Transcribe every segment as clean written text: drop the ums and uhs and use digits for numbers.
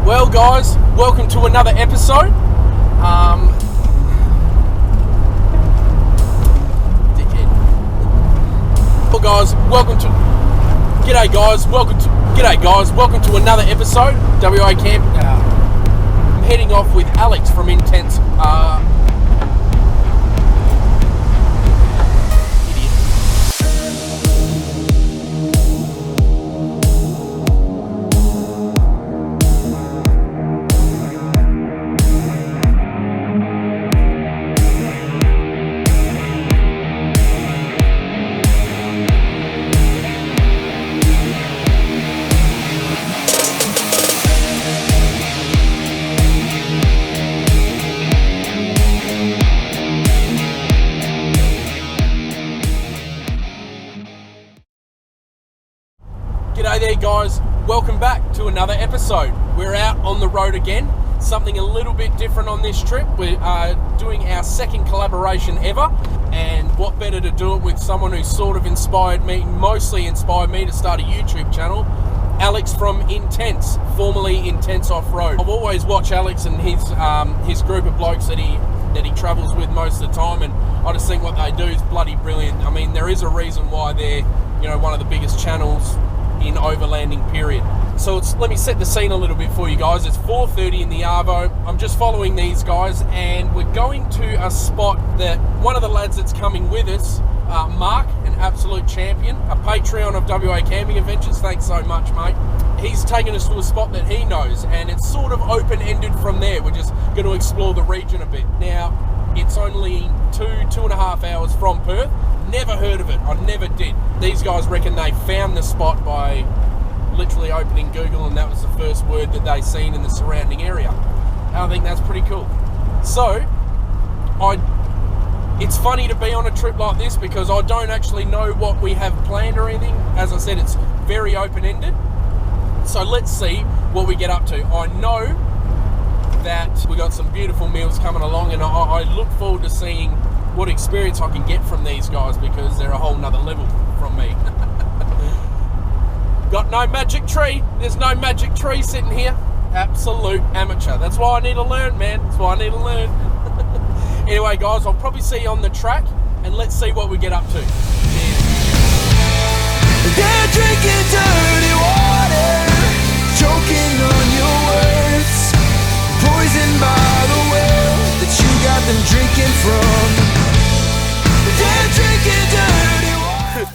Well guys, welcome to another episode. Dickhead. Well guys, G'day guys, welcome to another episode, WA Camp. I'm heading off with Alex from Intense. G'day there guys, welcome back to another episode. We're out on the road again, something a little bit different on this trip. We're doing our second collaboration ever, and what better to do it with someone who sort of mostly inspired me to start a YouTube channel, Alex from Intense, formerly Intense Off-Road. I've always watched Alex and his group of blokes that he travels with most of the time, and I just think what they do is bloody brilliant. I mean, there is a reason why they're, one of the biggest channels in overlanding period. So let me set the scene a little bit for you guys. It's 4:30 in the Arvo. I'm just following these guys, and we're going to a spot that one of the lads that's coming with us, Mark, an absolute champion, a Patreon of WA Camping Adventures, thanks so much mate. He's taken us to a spot that he knows, and it's sort of open-ended from there. We're just going to explore the region a bit. Now, it's only two and a half hours from Perth. Never heard of it, I never did. These guys reckon they found the spot by literally opening Google, and that was the first word that they seen in the surrounding area. And I think that's pretty cool. So, it's funny to be on a trip like this because I don't actually know what we have planned or anything. As I said, it's very open-ended. So let's see what we get up to. I know that we got some beautiful meals coming along, and I look forward to seeing what experience I can get from these guys because they're a whole nother level from me. Got no magic tree. There's no magic tree sitting here. Absolute amateur. That's why I need to learn, man. That's why I need to learn. Anyway, guys, I'll probably see you on the track, and let's see what we get up to. Cheers. They're drinking dirty water, choking on your words, poisoned by the well that you got them drinking from. They're drinking dirty water.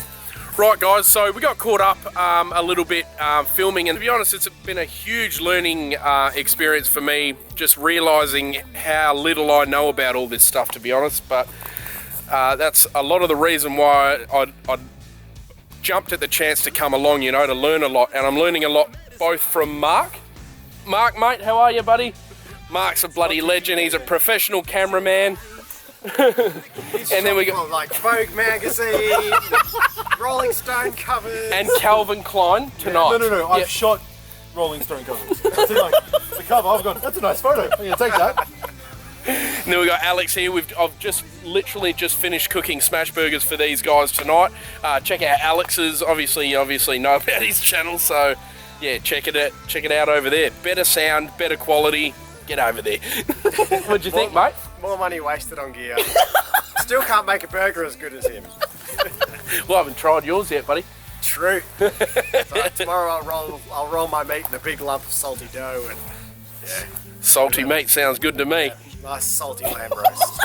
Right guys, so we got caught up a little bit filming, and to be honest, it's been a huge learning experience for me, just realising how little I know about all this stuff, to be honest. But that's a lot of the reason why I jumped at the chance to come along, to learn a lot. And I'm learning a lot both from Mark. Mark, mate, how are you, buddy? Mark's a bloody legend. He's a professional cameraman. And then we got like Vogue magazine, Rolling Stone covers, and Calvin Klein tonight. No. I've shot Rolling Stone covers. I see, like, the cover. I've gone. That's a nice photo. I'm gonna take that. And then we got Alex here. I've just literally finished cooking smash burgers for these guys tonight. Check out Alex's. Obviously know about his channel. So yeah, check it out over there. Better sound, better quality. Get over there. What'd you think, mate? More money wasted on gear. Still can't make a burger as good as him. Well, I haven't tried yours yet, buddy. True. So tomorrow I'll roll my meat in a big lump of salty dough, and yeah. Salty meat sounds good to me. Nice salty lamb roast.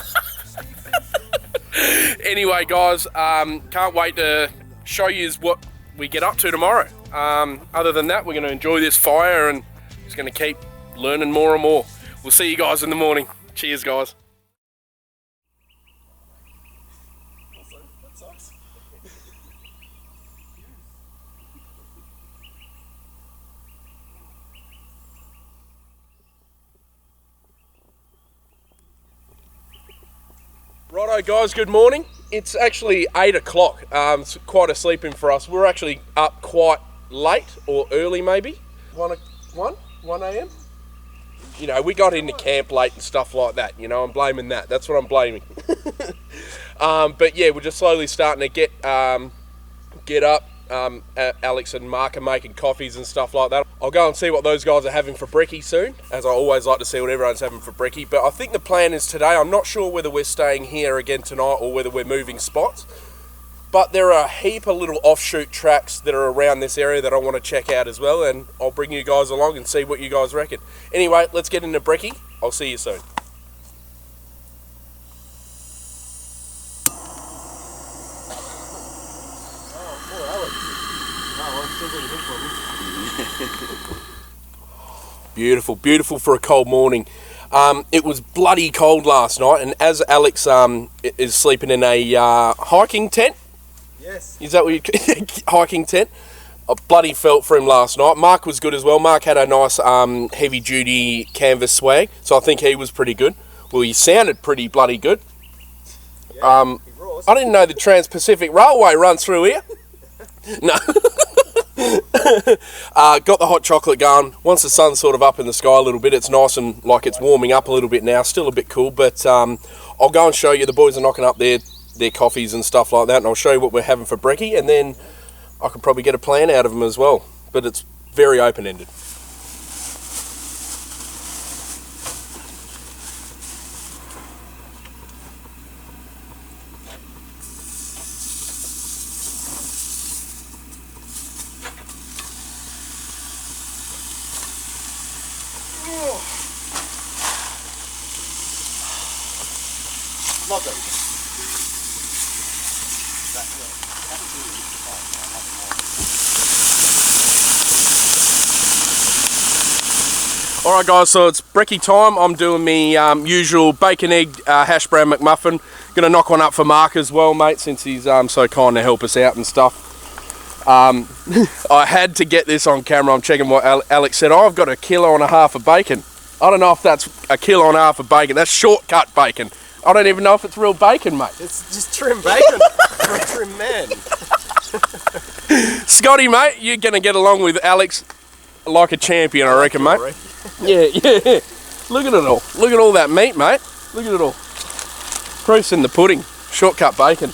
Anyway, guys, can't wait to show you what we get up to tomorrow. Other than that, we're going to enjoy this fire and just going to keep learning more and more. We'll see you guys in the morning. Cheers, guys. Righto guys, good morning. It's actually 8 o'clock. It's quite a sleep in for us. We're actually up quite late or early maybe. 1 a.m. We got into camp late and stuff like that. I'm blaming that. That's what I'm blaming. But yeah, we're just slowly starting to get up. Alex and Mark are making coffees and stuff like that. I'll go and see what those guys are having for brekkie soon, as I always like to see what everyone's having for brekkie. But I think the plan is today, I'm not sure whether we're staying here again tonight or whether we're moving spots. But there are a heap of little offshoot tracks that are around this area that I want to check out as well, and I'll bring you guys along and see what you guys reckon. Anyway, let's get into brekkie. I'll see you soon. Beautiful, beautiful for a cold morning. It was bloody cold last night, and as Alex is sleeping in a hiking tent. Yes. Is that what you hiking tent? I bloody felt for him last night. Mark was good as well. Mark had a nice heavy duty canvas swag, so I think he was pretty good. Well, he sounded pretty bloody good. Yeah, he roars. I didn't know the Trans-Pacific Railway runs through here. No. Got the hot chocolate going. Once the sun's sort of up in the sky a little bit, it's nice and like it's warming up a little bit now. Still a bit cool, but I'll go and show you. The boys are knocking up their coffees and stuff like that, and I'll show you what we're having for brekkie, and then I can probably get a plan out of them as well. But it's very open-ended. Love them. Alright guys, so it's brekkie time. I'm doing my usual bacon, egg, hash brown McMuffin. Gonna knock one up for Mark as well, mate, since he's so kind to help us out and stuff. I had to get this on camera. I'm checking what Alex said. Oh, I've got 1.5 kilos of bacon. I don't know if that's 1.5 kilos of bacon. That's shortcut bacon. I don't even know if it's real bacon, mate. It's just trim bacon for a trim man. Scotty, mate, you're gonna get along with Alex like a champion, I reckon, mate. Yeah. Look at it all. Look at all that meat, mate. Look at it all. Proof's in the pudding. Shortcut bacon.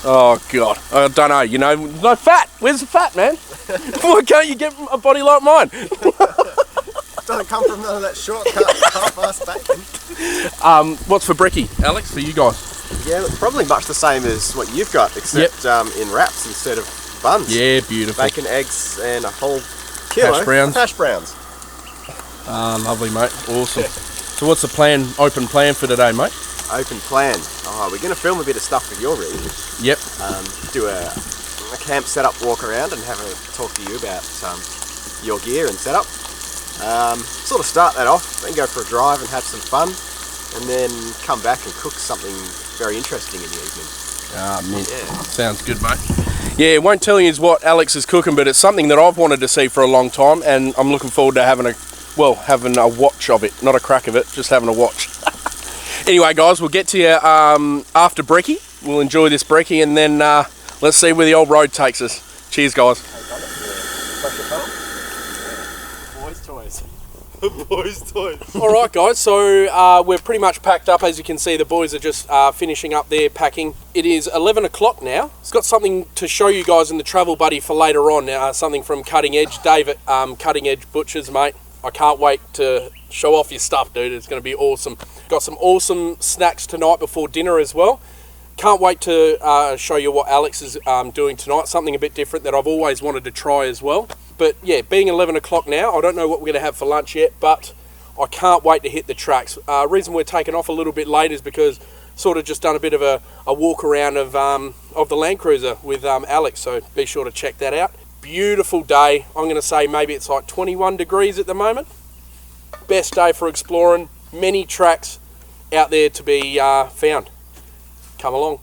Oh, God. I don't know. You know, no fat. Where's the fat, man? Why can't you get a body like mine? Doesn't come from none of that shortcut half-assed bacon. What's for brekkie, Alex, for you guys? Yeah, probably much the same as what you've got, except in wraps instead of buns. Yeah, beautiful. Bacon, eggs, and a whole kilo Hash browns. of hash browns. Lovely, mate. Awesome. So what's the plan, open plan for today, mate? Open plan. Oh, we're going to film a bit of stuff with your rig. Yep. Do a camp setup walk around and have a talk to you about your gear and setup. Sort of start that off, then go for a drive and have some fun, and then come back and cook something very interesting in the evening. Mint. Yeah. Sounds good, mate. Yeah, it won't tell you what Alex is cooking, but it's something that I've wanted to see for a long time, and I'm looking forward to having a watch of it. Not a crack of it, just having a watch. Anyway, guys, we'll get to you after brekkie. We'll enjoy this brekkie, and then let's see where the old road takes us. Cheers, guys. Boys' toys. Boys' toys. Alright guys, so we're pretty much packed up. As you can see, the boys are just finishing up their packing. It is 11 o'clock now. It's got something to show you guys in the travel buddy for later on. Something from Cutting Edge. Dave at Cutting Edge Butchers, mate. I can't wait to show off your stuff, dude. It's going to be awesome. Got some awesome snacks tonight before dinner as well. Can't wait to show you what Alex is doing tonight. Something a bit different that I've always wanted to try as well. But yeah, being 11 o'clock now, I don't know what we're going to have for lunch yet, but I can't wait to hit the tracks. Reason we're taking off a little bit late is because sort of just done a bit of a walk around of the Land Cruiser with Alex, so be sure to check that out. Beautiful day. I'm going to say maybe it's like 21 degrees at the moment. Best day for exploring. Many tracks out there to be found. Come along.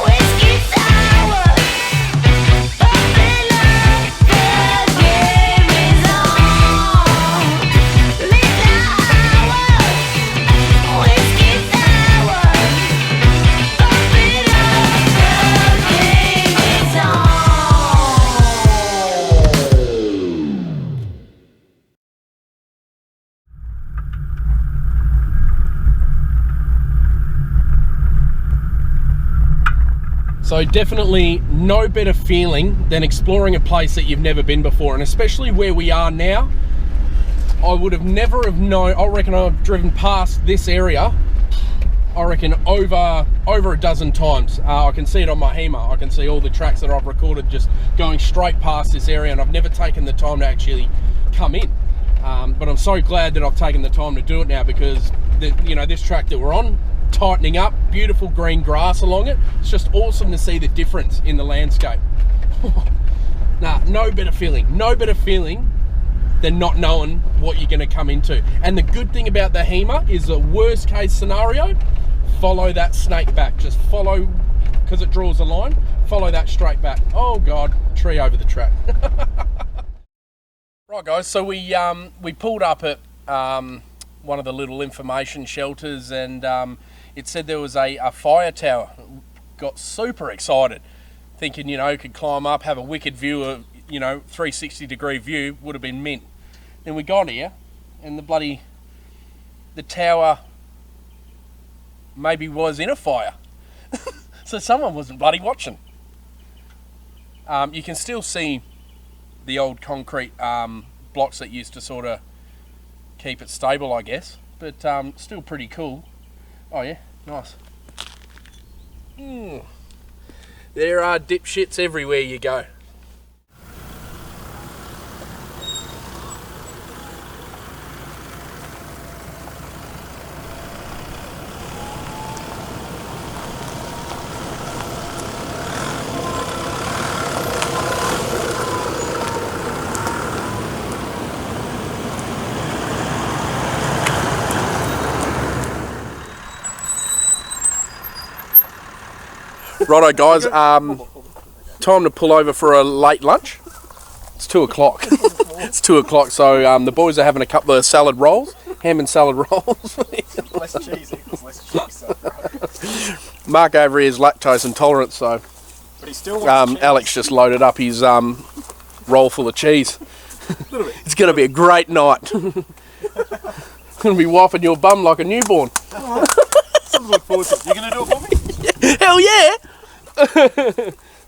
Whiskey sour. So definitely no better feeling than exploring a place that you've never been before, and especially where we are now. I would have never have known. I reckon I've driven past this area, I reckon over a dozen times. I can see it on my HEMA. I can see all the tracks that I've recorded just going straight past this area, and I've never taken the time to actually come in. But I'm so glad that I've taken the time to do it now, because this track that we're on, tightening up, beautiful green grass along it. It's just awesome to see the difference in the landscape. No better feeling than not knowing what you're going to come into. And the good thing about the HEMA is the worst case scenario, follow that snake back. Just follow, because it draws a line, follow that straight back. Oh God, tree over the track. Right guys, so we pulled up at one of the little information shelters, and it said there was a fire tower. Got super excited, thinking, could climb up, have a wicked view of, 360-degree view, would have been mint. Then we got here, and the tower maybe was in a fire. So someone wasn't bloody watching. You can still see the old concrete blocks that used to sort of keep it stable, I guess, but still pretty cool. Oh yeah, nice. There are dipshits everywhere you go. Righto guys, time to pull over for a late lunch. It's 2 o'clock. It's 2 o'clock, so the boys are having a couple of salad rolls, ham and salad rolls. Less cheese equals less cheese. Mark over here is lactose intolerant, so But he still wants cheese. Alex just loaded up his roll full of cheese. It's going to be a great night. Going to be wiping your bum like a newborn. Something to look forward to. You going to do it for me? Hell yeah!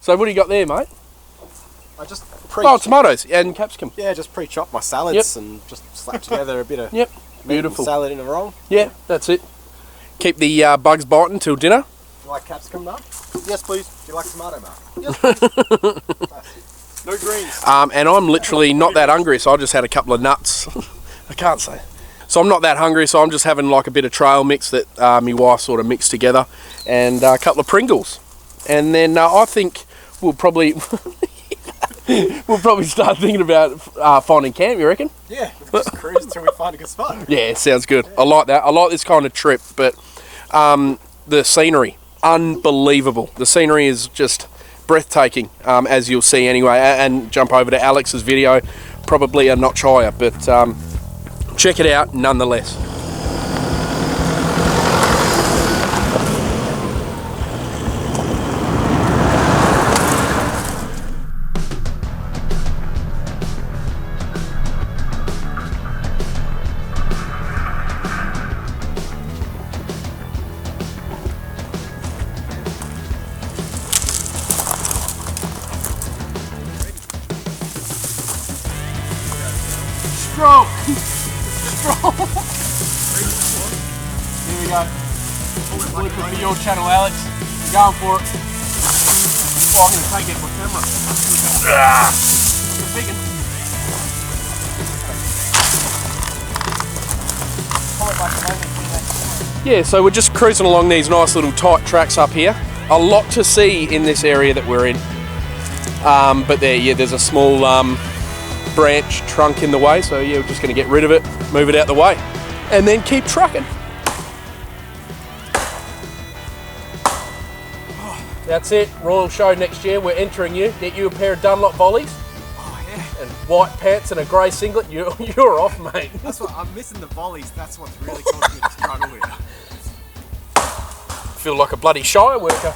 So what do you got there, mate? I just tomatoes and capsicum. Yeah, just pre-chop my salads and just slap together a bit of meat beautiful and salad in a roll. Yeah, that's it. Keep the bugs biting till dinner. You like capsicum, Mark? Yes, please. Do you like tomato, Mark? Yes, please. No greens. And I'm literally not that hungry, so I just had a couple of nuts. I can't say. So I'm not that hungry, so I'm just having like a bit of trail mix that my wife sort of mixed together, and a couple of Pringles. And then I think we'll probably start thinking about finding camp, you reckon? Yeah, we'll just cruise until we find a good spot. Yeah, sounds good. I like that. I like this kind of trip, but the scenery, unbelievable. The scenery is just breathtaking, as you'll see anyway, and jump over to Alex's video, probably a notch higher, but check it out nonetheless. Strong! Strong! Here we go. Looking for your channel, Alex. Going for it. Oh, I'm going to take it with my camera. It's a big one. Yeah, so we're just cruising along these nice little tight tracks up here. A lot to see in this area that we're in. But there's a small branch trunk in the way, so yeah, we're just going to get rid of it, move it out the way, and then keep trucking. That's it, Royal Show next year, we're entering you. Get you a pair of Dunlop volleys. Oh yeah. And white pants and a grey singlet, you're off, mate. That's what I'm missing, the volleys. That's what's really causing me to struggle here. Feel like a bloody Shire worker.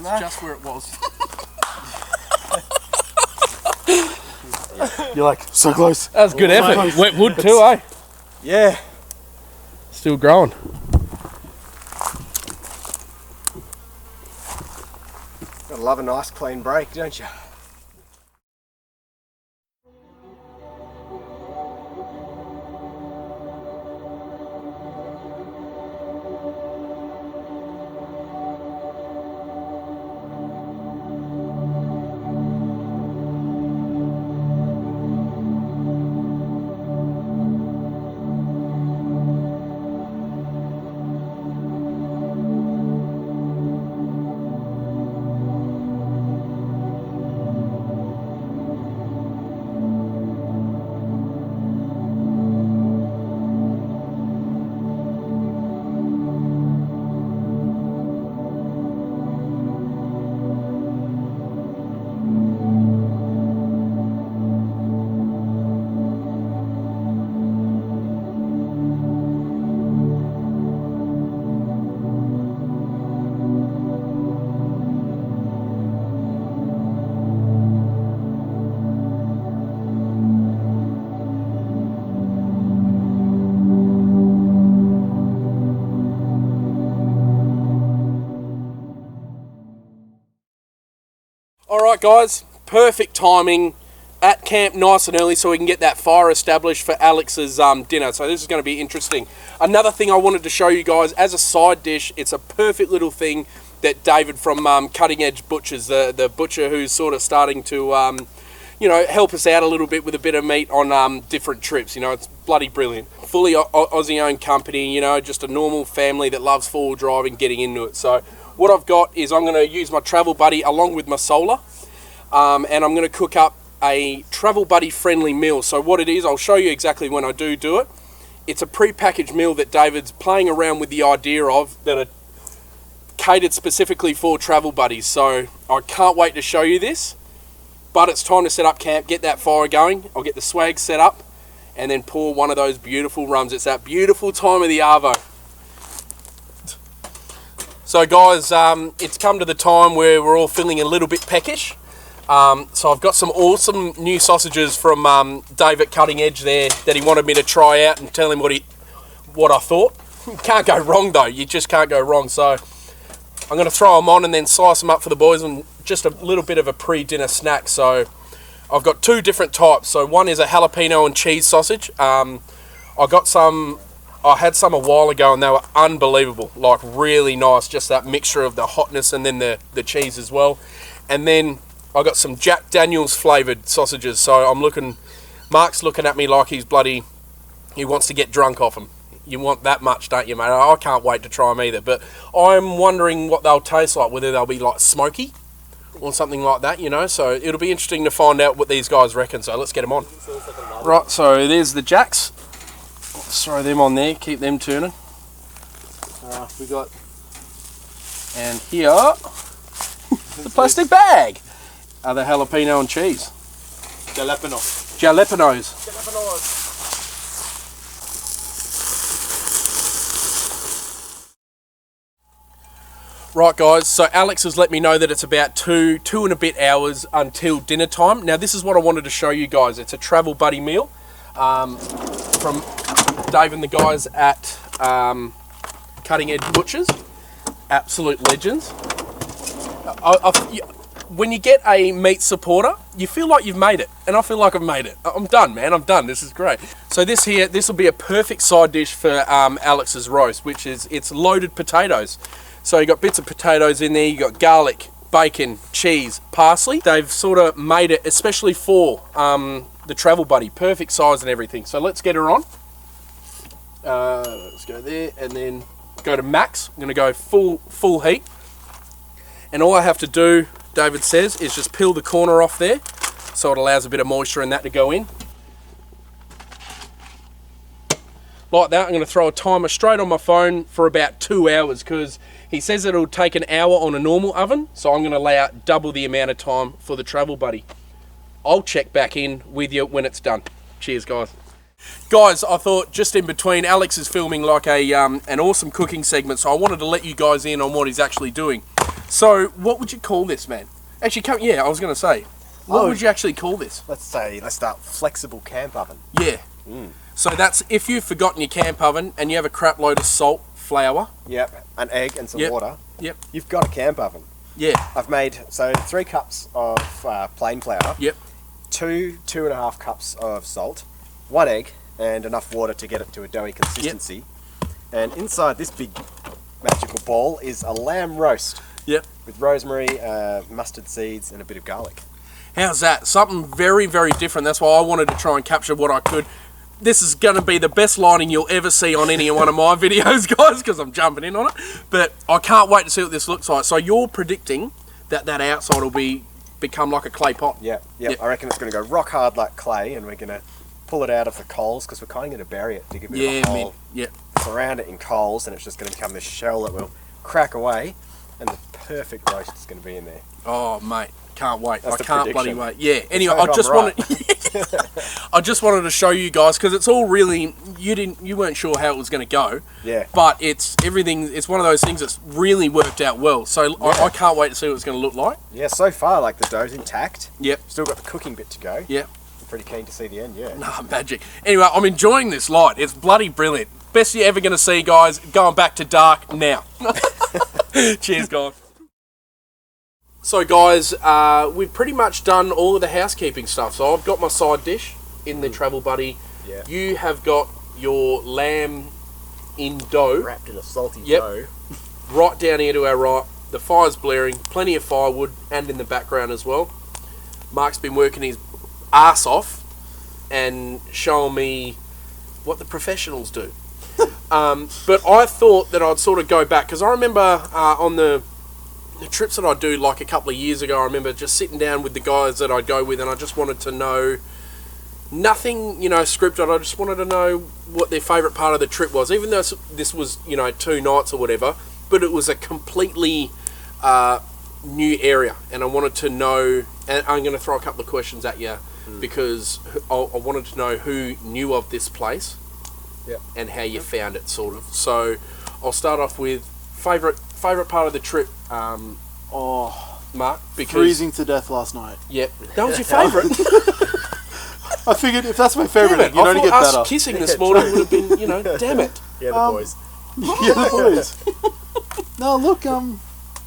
That's just where it was. You're like, so close. That was good effort. Wet wood too, eh? Yeah. Still growing. Gotta love a nice clean break, don't you? Alright guys, perfect timing at camp nice and early so we can get that fire established for Alex's dinner. So this is going to be interesting. Another thing I wanted to show you guys as a side dish, it's a perfect little thing that David from Cutting Edge Butchers, the butcher who's sort of starting to you know, help us out a little bit with a bit of meat on different trips. You know, it's bloody brilliant. Fully Aussie owned company, you know, just a normal family that loves four-wheel drive and getting into it. So what I've got is I'm going to use my Travel Buddy along with my solar, and I'm going to cook up a Travel Buddy friendly meal. So what it is, I'll show you exactly when I do it. It's a pre-packaged meal that David's playing around with the idea of that are catered specifically for Travel Buddies. So I can't wait to show you this, but it's time to set up camp, get that fire going. I'll get the swag set up and then pour one of those beautiful rums. It's that beautiful time of the arvo. So guys, it's come to the time where we're all feeling a little bit peckish. So I've got some awesome new sausages from Dave at Cutting Edge there that he wanted me to try out and tell him what I thought. Can't go wrong though, you just can't go wrong. So I'm going to throw them on and then slice them up for the boys and just a little bit of a pre-dinner snack. So I've got two different types. So one is a jalapeno and cheese sausage. I had some a while ago and they were unbelievable, like really nice, just that mixture of the hotness and then the cheese as well. And then I got some Jack Daniels flavoured sausages, so Mark's looking at me like he wants to get drunk off them. You want that much, don't you, mate? I can't wait to try them either, but I'm wondering what they'll taste like, whether they'll be like smoky or something like that, you know, so it'll be interesting to find out what these guys reckon, so let's get them on. Right, so there's the Jacks. Let's throw them on there, keep them turning. We got, and here, the plastic bag are the jalapeno and cheese. Jalapenos. Right guys, so Alex has let me know that it's about two and a bit hours until dinner time. Now this is what I wanted to show you guys. It's a Travel Buddy meal from Dave and the guys at Cutting Edge Butchers. Absolute legends. When you get a meat supporter, you feel like you've made it, and I feel like I've made it. I'm done, man. I'm done. This is great. So this will be a perfect side dish for Alex's roast, which is it's loaded potatoes. So you got bits of potatoes in there. You got garlic, bacon, cheese, parsley. They've sort of made it especially for the Travel Buddy, perfect size and everything. So let's get her on. Let's go there and then go to max. I'm going to go full heat, and all I have to do, David says, is just peel the corner off there so it allows a bit of moisture in that to go in. Like that. I'm going to throw a timer straight on my phone for about 2 hours because he says it'll take an hour on a normal oven, so I'm going to lay out double the amount of time for the Travel Buddy. I'll check back in with you when it's done. Cheers guys. Guys, I thought just in between, Alex is filming like an awesome cooking segment, so I wanted to let you guys in on what he's actually doing. So, what would you call this, man? Actually, I was going to say. What would you actually call this? Let's start flexible camp oven. Yeah. So that's if you've forgotten your camp oven and you have a crap load of salt, flour. Yep, an egg and some water. Yep. You've got a camp oven. Yeah. I've made 3 cups of plain flour. Yep. 2.5 cups of salt, 1 egg, and enough water to get it to a doughy consistency. And inside this big magical ball is a lamb roast. Yep. With rosemary, mustard seeds, and a bit of garlic. How's that? Something very, very different. That's why I wanted to try and capture what I could. This is going to be the best lighting you'll ever see on any one of my videos, guys, because I'm jumping in on it. But I can't wait to see what this looks like. So you're predicting that outside will become like a clay pot? Yep. I reckon it's going to go rock hard like clay, and we're going to pull it out of the coals because we're kind of going to bury it, dig a bit of a hole, surround it in coals, and it's just going to become this shell that will crack away, and the perfect roast is going to be in there. Oh, mate. Can't wait. That's I can't bloody prediction. wait. Yeah. Anyway, Let's hope I just wanted to show you guys because it's all really you weren't sure how it was going to go. Yeah. But it's one of those things that's really worked out well. So I can't wait to see what it's going to look like. Yeah. So far, like the dough's intact. Yep. Still got the cooking bit to go. Yep. I'm pretty keen to see the end. Yeah. Nah, magic. Anyway, I'm enjoying this light. It's bloody brilliant. Best you're ever going to see, guys. Going back to dark now. Cheers, guys. So guys, we've pretty much done all of the housekeeping stuff. So I've got my side dish in the Travel Buddy. Yeah. You have got your lamb in dough. Wrapped in a salty Yep. dough. Right down here to our right. The fire's blaring. Plenty of firewood and in the background as well. Mark's been working his ass off and showing me what the professionals do. But I thought that I'd sort of go back because I remember on the trips that I do like a couple of years ago, I remember just sitting down with the guys that I'd go with and I just wanted to know nothing, scripted. I just wanted to know what their favourite part of the trip was, even though this was, 2 nights or whatever, but it was a completely new area and I wanted to know, and I'm going to throw a couple of questions at you because I wanted to know who knew of this place and how you found it, sort of. So I'll start off with favourite part of the trip, Mark, because freezing to death last night. Yep, that was your favourite. I figured if that's my favourite, Damn it, you don't get us better. kissing this morning would have been, damn it. Yeah, the boys. Yeah, the boys. No, look,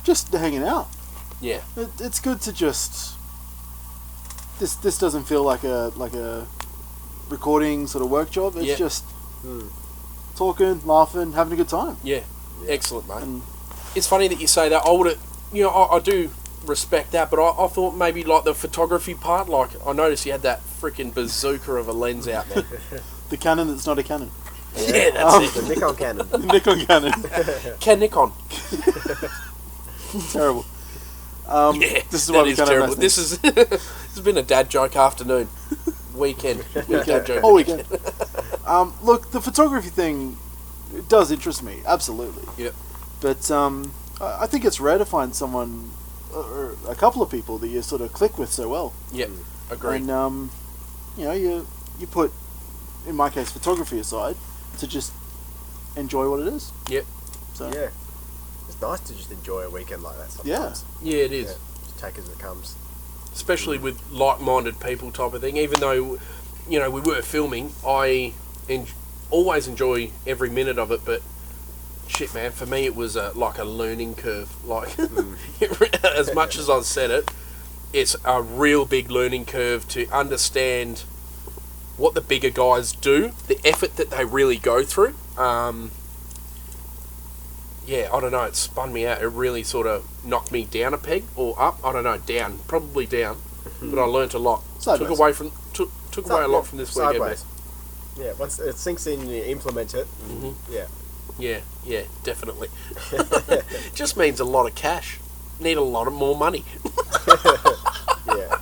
just hanging out. Yeah, It's good to just. This doesn't feel like a recording sort of work job. It's just talking, laughing, having a good time. yeah, excellent, mate. And It's funny that you say that. I would have, I do respect that, but I thought maybe like the photography part, like I noticed you had that freaking bazooka of a lens out there. the Canon that's not a Canon. Yeah, that's The Nikon Canon. The Nikon Canon. Can Nikon. Terrible. Yeah, this is that why we is can't terrible. have This has been a dad joke afternoon. Weekend dad joke. whole weekend. Look, the photography thing, it does interest me, absolutely. Yep. But I think it's rare to find someone, or a couple of people that you sort of click with so well. Yep, agreed. And you put, in my case, photography aside to just enjoy what it is. Yep. So Yeah. It's nice to just enjoy a weekend like that sometimes. Yeah, it is. Yeah. Just take as it comes. Especially with like-minded people type of thing. Even though, we were filming, I always enjoy every minute of it, but shit, man, for me it was like a learning curve. Like, as much as I've said it, it's a real big learning curve to understand what the bigger guys do, the effort that they really go through. Yeah, I don't know, it spun me out. It really sort of knocked me down a peg, or up, I don't know, down, probably down. But I learnt a lot. Sideways. Took away a lot from this weekend, mate. Sideways. Yeah, once it sinks in, you implement it. Yeah. Yeah, definitely. Just means a lot of cash. Need a lot of more money. Yeah.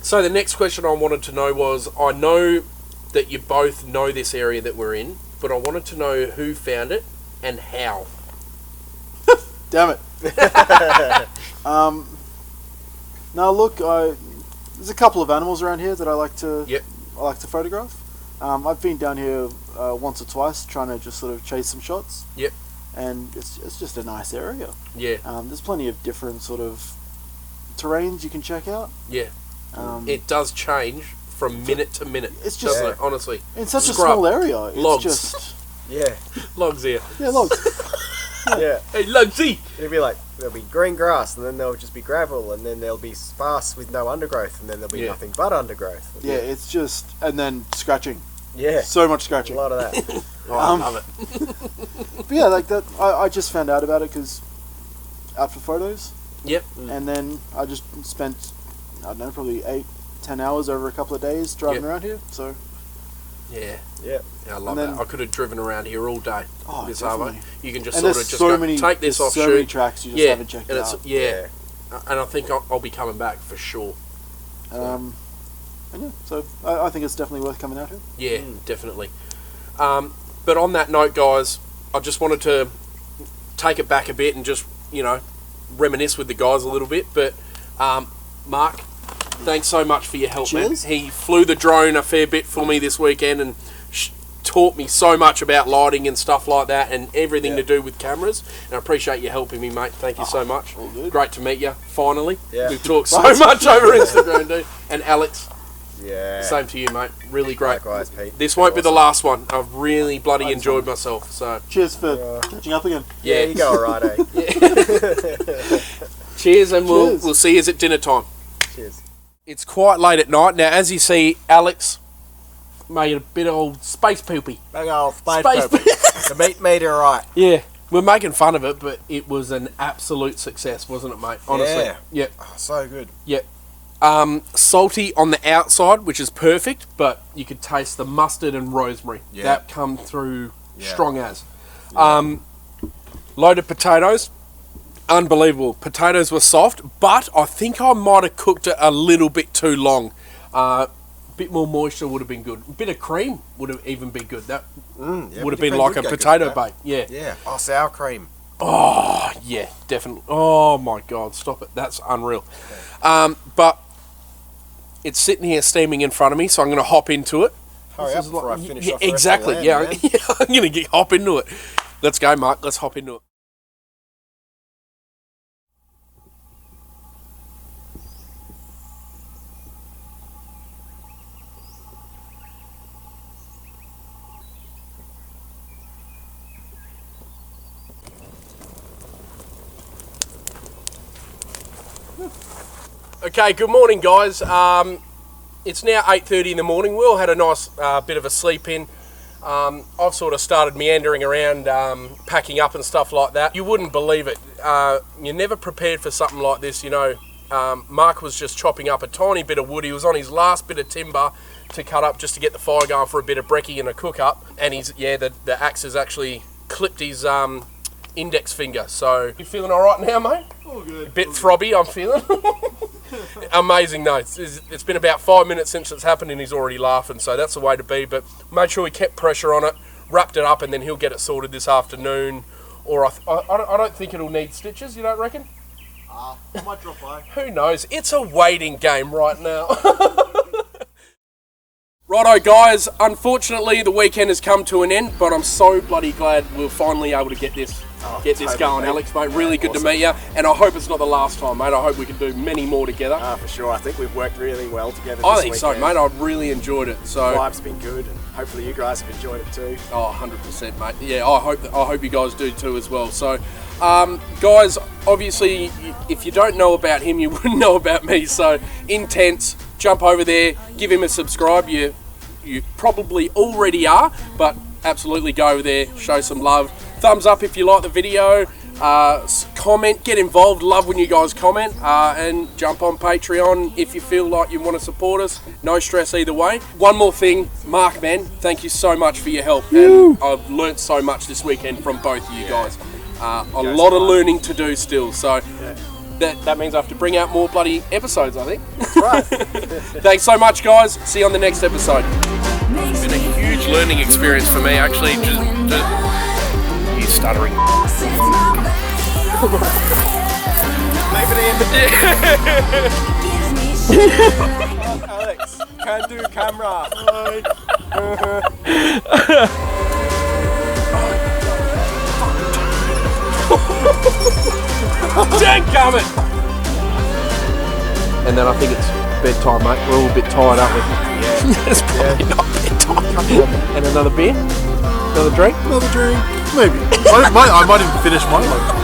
So the next question I wanted to know was, I know that you both know this area that we're in, but I wanted to know who found it and how. damn it. Now look, there's a couple of animals around here that I like to photograph. I've been down here once or twice trying to just sort of chase some shots. Yep. And it's just a nice area. Yeah. There's plenty of different sort of terrains you can check out. Yeah. Um, It does change from minute to minute. It's just doesn't it? Honestly. in such a Scrub. small area. It's Logs. just Yeah, Logs here. logs. yeah. Hey, Logsy! It'll be like, there'll be green grass, and then there'll just be gravel, and then there'll be sparse with no undergrowth, and then there'll be Yeah. nothing but undergrowth. Yeah, it's just and then scratching. Yeah, So much a scratching. lot of that. Oh, I Um, love it. But yeah, like that. I just found out about it because out for photos, Yep. and then I just spent I don't know probably 8-10 hours over a couple of days driving Yep. around here. So Yeah. Yeah. I love And then- that. I could have driven around here all day. oh, This definitely. Arvo. You can just And sort there's of just so go, many take this there's off, so shoot. many tracks you just haven't checked and it's, out. yeah. And I think I'll be coming back for sure. And yeah, so I think it's definitely worth coming out here. Yeah, definitely. But on that note, guys, I just wanted to take it back a bit and just, reminisce with the guys a little bit. But, Mark, thanks so much for your help, Cheers. man. He flew the drone a fair bit for me this weekend and taught me so much about lighting and stuff like that and everything to do with cameras. And I appreciate you helping me, mate. Thank you so much. all good. Great to meet you, finally. Yeah. We've talked so Right. much over Instagram, dude. And Alex, Yeah. same to you, mate. Really great. Likewise, Pete. This won't be the Awesome. last one. I've really bloody Thanks, enjoyed man. myself. So Cheers for catching up again. Yeah, you go alright, eh? cheers, and Cheers. we'll see you at dinner time. Cheers. It's quite late at night now. As you see, Alex made a bit of old space poopy. Big old space Space poop. The meat meteorite. Yeah, we're making fun of it, but it was an absolute success, wasn't it, mate? Honestly. Yeah. Yep. Oh, so good. Yep. Salty on the outside, which is perfect, but you could taste the mustard and rosemary. Yeah. That come through Yeah. strong as. Loaded potatoes. Unbelievable. Potatoes were soft, but I think I might have cooked it a little bit too long. A bit more moisture would have been good. A bit of cream would have even been good. That Yeah, would have cream been like would a go good potato with that. bake. Yeah. Yeah. Oh, sour cream. Oh, yeah, definitely. Oh, my God, stop it. That's unreal. But it's sitting here steaming in front of me, so I'm going to hop into it. Hurry up before I finish off the rest exactly. of the Yeah, lamb, man. I'm going to hop into it. Let's go, Mark. Let's hop into it. Okay, good morning, guys. It's now 8:30 in the morning. We all had a nice bit of a sleep in. I've sort of started meandering around, packing up and stuff like that. You wouldn't believe it. You're never prepared for something like this, Mark was just chopping up a tiny bit of wood. He was on his last bit of timber to cut up just to get the fire going for a bit of brekkie and a cook up. And the axe has actually clipped his index finger. So, you feeling all right now, mate? All good. A bit throbby, I'm feeling. Amazing, though. It's been about 5 minutes since it's happened and he's already laughing, so that's the way to be. But made sure we kept pressure on it, wrapped it up, and then he'll get it sorted this afternoon. Or I don't think it'll need stitches, you don't reckon? I might drop by. Who knows? It's a waiting game right now. Righto, guys. Unfortunately, the weekend has come to an end, but I'm so bloody glad we're finally able to get this totally, going, mate. Alex, mate. Really good Awesome. to meet you, and I hope it's not the last time, mate. I hope we can do many more together. For sure. I think we've worked really well together I this think so, weekend. mate. I've really enjoyed it. So, Vibe's been good, and hopefully you guys have enjoyed it too. oh, 100%, mate. Yeah, I hope you guys do too as well. So, guys, obviously, if you don't know about him, you wouldn't know about me. So, Intense, jump over there, give him a subscribe. You probably already are, but absolutely go over there, show some love. Thumbs up if you like the video. Comment, get involved. Love when you guys comment, and jump on Patreon if you feel like you want to support us. No stress either way. One more thing, Mark, man, thank you so much for your help. And I've learnt so much this weekend from both of you guys. A lot of learning to do still, so that means I have to bring out more bloody episodes, I think. Right. Thanks so much, guys. See you on the next episode. It's been a huge learning experience for me, actually. You stuttering. Alex, can't do camera. Dadgummit! and then I think it's bedtime, mate. We're all a bit tired, aren't we? Yeah. It's probably not bedtime. And another beer? Another drink? Another drink. Maybe. I might even finish my one.